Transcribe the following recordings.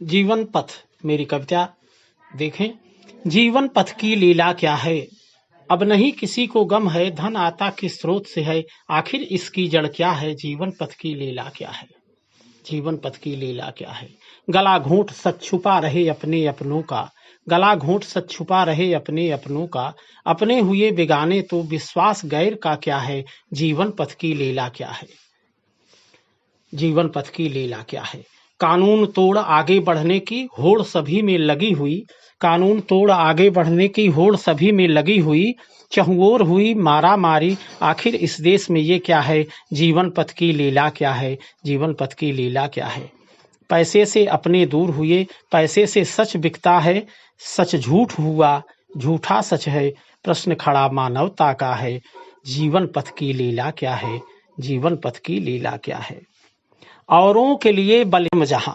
जीवन पथ मेरी कविता देखें। जीवन पथ की लीला क्या है, अब नहीं किसी को गम है, धन आता किस स्रोत से है, आखिर इसकी जड़ क्या है। जीवन पथ की लीला क्या है, जीवन पथ की लीला क्या है। गला घोंट सच छुपा रहे अपने अपनों का, गला घोंट सच छुपा रहे अपने अपनों का, अपने हुए बेगाने तो विश्वास गैर का क्या है। जीवन पथ की लीला क्या है, जीवन पथ की लीला क्या है। कानून तोड़ आगे बढ़ने की होड़ सभी में लगी हुई, कानून तोड़ आगे बढ़ने की होड़ सभी में लगी हुई, चहुओर हुई मारा मारी, आखिर इस देश में ये क्या है। जीवन पथ की लीला क्या है, जीवन पथ की लीला क्या है। पैसे से अपने दूर हुए, पैसे से सच बिकता है, सच झूठ हुआ झूठा सच है, प्रश्न खड़ा मानवता का है। जीवन पथ की लीला क्या है, जीवन पथ की लीला क्या है। औरों के लिए बलिदान जहां,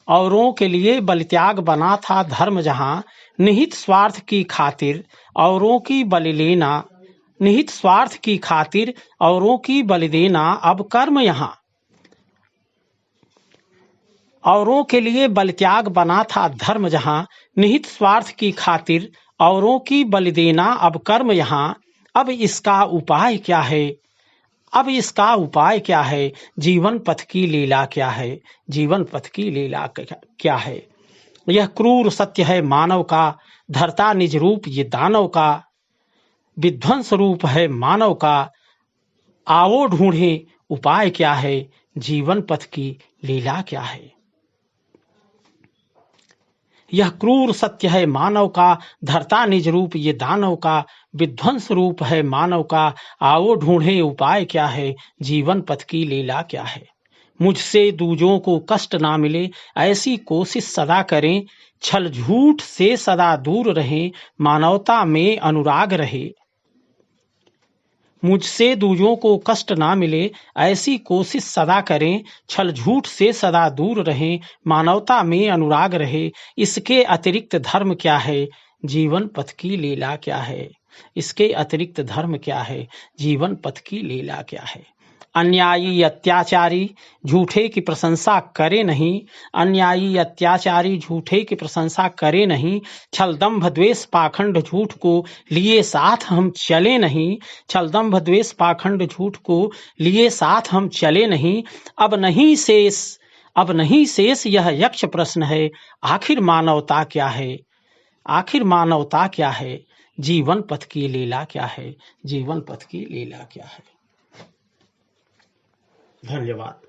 औरों के लिए बलित्याग बना था धर्म जहां, निहित स्वार्थ की खातिर औरों की बलि लेना, निहित स्वार्थ की खातिर औरों की बलि देना अब कर्म यहाँ। औरों के लिए बलित्याग बना था धर्म जहां, निहित स्वार्थ की खातिर औरों की बलि देना अब कर्म यहाँ। अब इसका उपाय क्या है, अब इसका उपाय क्या है। जीवन पथ की लीला क्या है, जीवन पथ की लीला क्या है। यह क्रूर सत्य है मानव का, धरता निज रूप ये दानव का, विध्वंस रूप है मानव का, आओ ढूंढे उपाय क्या है। जीवन पथ की लीला क्या है। यह क्रूर सत्य है मानव का, धरता निज रूप ये दानव का, विध्वंस रूप है मानव का, आओ ढूंढे उपाय क्या है। जीवन पथ की लीला क्या है। मुझसे दूजों को कष्ट ना मिले ऐसी कोशिश सदा करें, छल झूठ से सदा दूर रहें, मानवता में अनुराग रहे। मुझसे दूजों को कष्ट ना मिले ऐसी कोशिश सदा करें, छल झूठ से सदा दूर रहें, मानवता में अनुराग रहे। इसके अतिरिक्त धर्म क्या है, जीवन पथ की लीला क्या है। इसके अतिरिक्त धर्म क्या है, जीवन पथ की लीला क्या है। अन्यायी अत्याचारी झूठे की प्रशंसा करे नहीं, अन्यायी अत्याचारी झूठे की प्रशंसा करे नहीं, छल दंभ द्वेष पाखंड झूठ को लिए साथ हम चले नहीं, छल दंभ द्वेष पाखंड झूठ को लिए साथ हम चले नहीं। अब नहीं शेष यह यक्ष प्रश्न है, आखिर मानवता क्या है, आखिर मानवता क्या है। जीवन पथ की लीला क्या है, जीवन पथ की लीला क्या है। धन्यवाद।